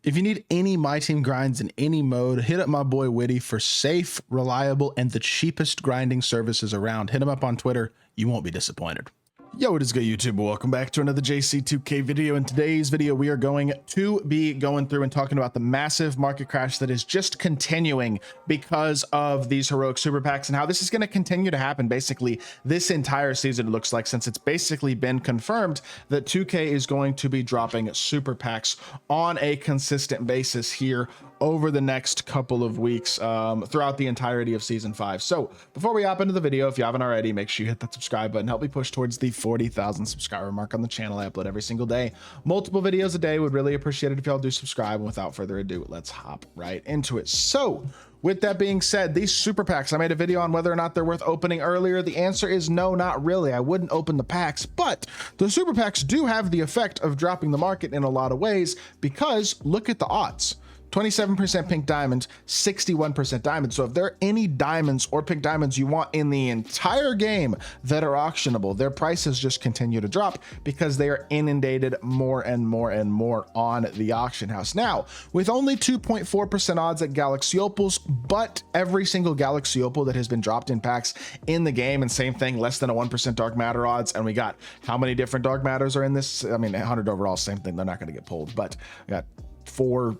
If you need any My Team grinds in any mode, hit up my boy Witty for safe, reliable, and the cheapest grinding services around. Hit him up on Twitter. You won't be disappointed. Yo, what is good, YouTube? Welcome back to another JC2K video. In today's video, we are going to be going through and talking about the massive market crash that is just continuing because of these heroic super packs and how this is going to continue to happen basically this entire season, it looks like, since it's basically been confirmed that 2K is going to be dropping super packs on a consistent basis here over the next couple of weeks throughout the entirety of season 5. So before we hop into the video, if you haven't already, make sure you hit that subscribe button. Help me push towards the 40,000 subscriber mark on the channel. I upload every single day, multiple videos a day. Would really appreciate it if y'all do subscribe. And without further ado, let's hop right into it. So with that being said, these super packs, I made a video on whether or not they're worth opening earlier. The answer is no, not really. I wouldn't open the packs, but the super packs do have the effect of dropping the market in a lot of ways, because look at the odds. 27% pink diamond, 61% diamond. So if there are any diamonds or pink diamonds you want in the entire game that are auctionable, their prices just continue to drop because they are inundated more and more and more on the auction house. Now, with only 2.4% odds at Galaxy Opals, but every single Galaxy Opal that has been dropped in packs in the game, and same thing, less than a 1% dark matter odds. And we got how many different dark matters are in this? I mean, 100 overall, same thing. They're not going to get pulled, but we got 4,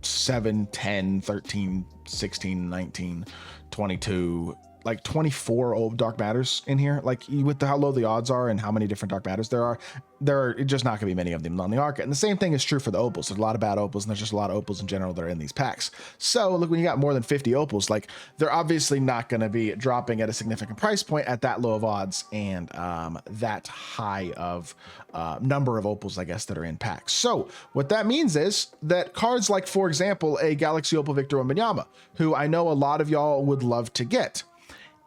7, 10, 13, 16, 19, 22, like 24 old dark matters in here. Like with how low the odds are and how many different dark matters there are just not gonna be many of them on the market. And the same thing is true for the opals. There's a lot of bad opals, and there's just a lot of opals in general that are in these packs. So look, when you got more than 50 opals, like they're obviously not gonna be dropping at a significant price point at that low of odds and that high of number of opals, I guess, that are in packs. So what that means is that cards like, for example, a Galaxy Opal Victor Wembanyama, who I know a lot of y'all would love to get,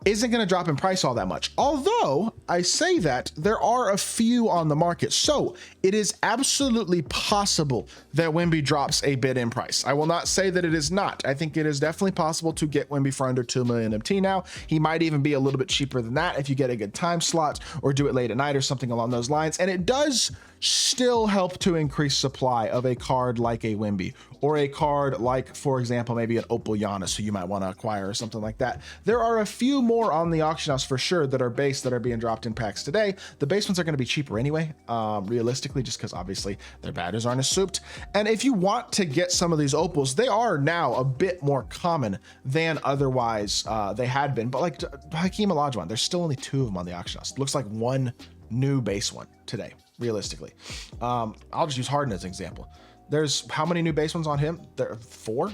isn't going to drop in price all that much. Although I say that there are a few on the market. So it is absolutely possible that Wemby drops a bit in price. I will not say that it is not. I think it is definitely possible to get Wemby for under 2 million MT now. He might even be a little bit cheaper than that if you get a good time slot or do it late at night or something along those lines. And it does still help to increase supply of a card like a Wemby, or a card like, for example, maybe an Opal Giannis, who you might want to acquire or something like that. There are a few more on the auction house for sure that are base that are being dropped in packs today. The base ones are going to be cheaper anyway, realistically, just because obviously their batters aren't as souped. And if you want to get some of these opals, they are now a bit more common than otherwise they had been. But like Hakeem Olajuwon, there's still only 2 of them on the auction house. It looks like 1 new base one today, realistically. I'll just use Harden as an example. There's how many new base ones on him? There are 4,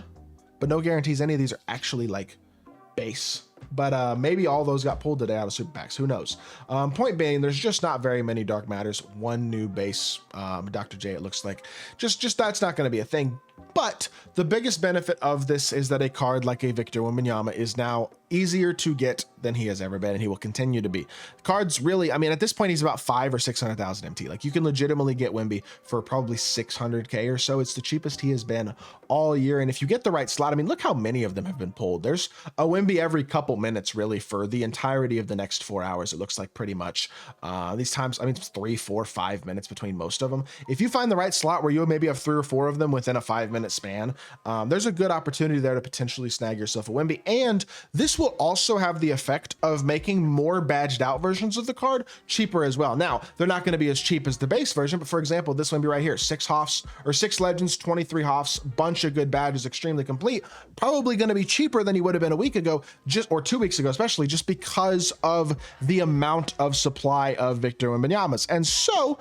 but no guarantees any of these are actually like base. But maybe all those got pulled today out of super packs. Who knows? Point being, there's just not very many dark matters. 1 new base, Dr. J, it looks like. Just that's not going to be a thing. But the biggest benefit of this is that a card like a Victor Wembanyama is now easier to get than he has ever been, and he will continue to be. Cards really, I mean, at this point, he's about 500,000 or 600,000 MT. Like, you can legitimately get Wemby for probably 600K or so. It's the cheapest he has been all year. And if you get the right slot, I mean, look how many of them have been pulled. There's a Wemby every couple minutes, really, for the entirety of the next 4 hours. It looks like pretty much these times. I mean, it's 3, 4, 5 minutes between most of them. If you find the right slot where you maybe have 3 or 4 of them within a 5-minute span, there's a good opportunity there to potentially snag yourself a Wemby. And this will also have the effect of making more badged out versions of the card cheaper as well. Now, they're not going to be as cheap as the base version, but for example, this Wemby right here, 6 Hoffs or 6 Legends, 23 Hoffs, bunch of good badges, extremely complete, probably going to be cheaper than he would have been a week ago, or 2 weeks ago, especially just because of the amount of supply of Victor Wembanyama's. And so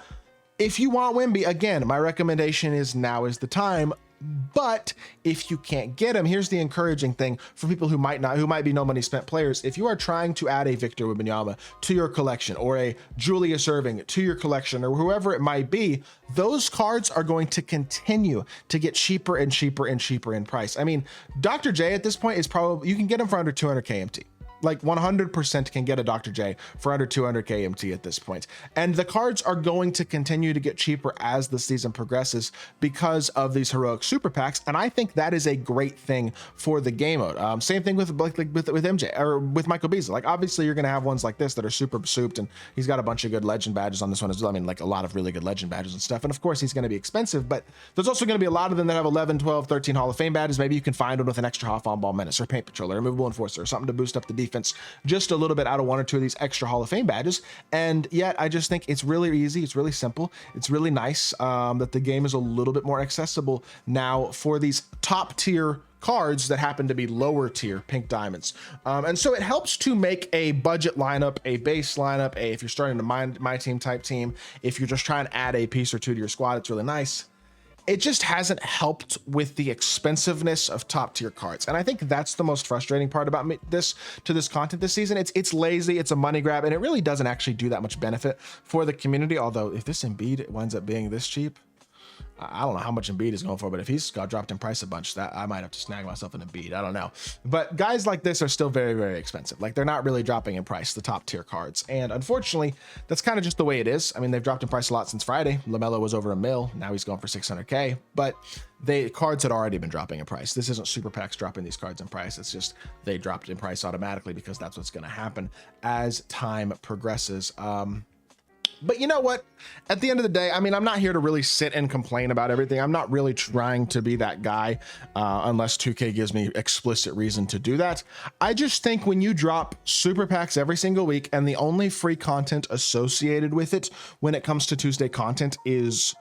if you want Wemby, again, my recommendation is now is the time. But if you can't get him, here's the encouraging thing for people who might be no money spent players. If you are trying to add a Victor Wembanyama to your collection, or a Julius Erving to your collection, or whoever it might be, those cards are going to continue to get cheaper and cheaper and cheaper in price. I mean, Dr. J at this point is probably, you can get him for under 200K MT. like 100% can get a Dr. J for under 200k MT at this point. And the cards are going to continue to get cheaper as the season progresses because of these heroic super packs. And I think that is a great thing for the game mode. Same thing with MJ or with Michael Beasley. Like obviously you're going to have ones like this that are super souped, and he's got a bunch of good legend badges on this one as well. I mean, like a lot of really good legend badges and stuff. And of course he's going to be expensive, but there's also going to be a lot of them that have 11, 12, 13 Hall of Fame badges. Maybe you can find one with an extra half on ball menace or paint patrol or removable enforcer or something to boost up the defense just a little bit out of one or two of these extra Hall of Fame badges. And yet I just think it's really easy, it's really simple, it's really nice that the game is a little bit more accessible now for these top tier cards that happen to be lower tier pink diamonds. And so it helps to make a budget lineup, a base lineup, if you're starting to my team type team, if you're just trying to add a piece or two to your squad, it's really nice. It just hasn't helped with the expensiveness of top tier cards. And I think that's the most frustrating part about this content this season. It's lazy, it's a money grab, and it really doesn't actually do that much benefit for the community. Although if this Embiid winds up being this cheap, I don't know how much Embiid is going for, but if he's got dropped in price a bunch, that I might have to snag myself an Embiid. I don't know. But guys like this are still very, very expensive. Like they're not really dropping in price, the top tier cards. And unfortunately, that's kind of just the way it is. I mean, they've dropped in price a lot since Friday. LaMelo was over $1 million. Now he's going for 600K, but cards had already been dropping in price. This isn't super packs dropping these cards in price. It's just they dropped in price automatically because that's what's going to happen as time progresses. But you know what? At the end of the day, I mean, I'm not here to really sit and complain about everything. I'm not really trying to be that guy unless 2K gives me explicit reason to do that. I just think when you drop super packs every single week and the only free content associated with it when it comes to Tuesday content is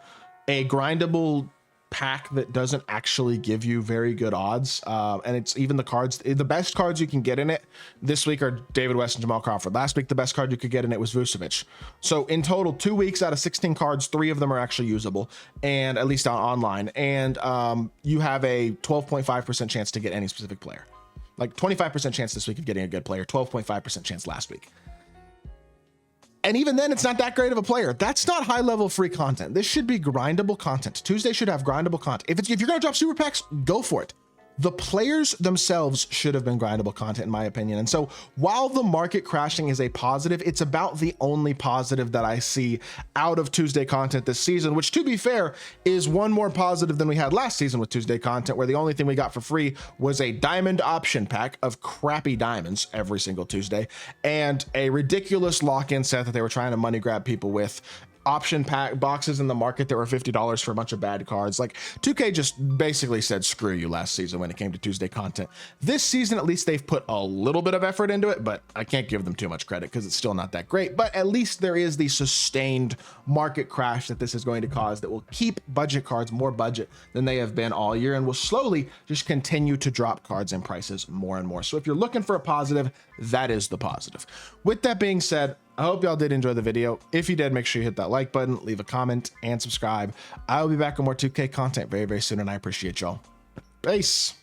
a grindable pack that doesn't actually give you very good odds, and it's even the cards, the best cards you can get in it this week are David West and Jamal Crawford. Last week the best card you could get in it was Vucevic. So in total, 2 weeks out of 16 cards, 3 of them are actually usable, and at least online, and you have a 12.5% chance to get any specific player. Like 25% chance this week of getting a good player, 12.5% chance last week. And even then, it's not that great of a player. That's not high level free content. This should be grindable content. Tuesday should have grindable content. If you're gonna drop super packs, go for it. The players themselves should have been grindable content in my opinion. And so while the market crashing is a positive, it's about the only positive that I see out of Tuesday content this season, which to be fair is one more positive than we had last season with Tuesday content, where the only thing we got for free was a diamond option pack of crappy diamonds every single Tuesday and a ridiculous lock-in set that they were trying to money grab people with. Option pack boxes in the market that were $50 for a bunch of bad cards. Like 2K just basically said screw you last season when it came to Tuesday content. This season at least they've put a little bit of effort into it, but I can't give them too much credit because it's still not that great. But at least there is the sustained market crash that this is going to cause that will keep budget cards more budget than they have been all year and will slowly just continue to drop cards and prices more and more. So if you're looking for a positive, that is the positive. With that being said, I hope y'all did enjoy the video. If you did, make sure you hit that like button, leave a comment, and subscribe. I will be back with more 2K content very, very soon, and I appreciate y'all. Peace.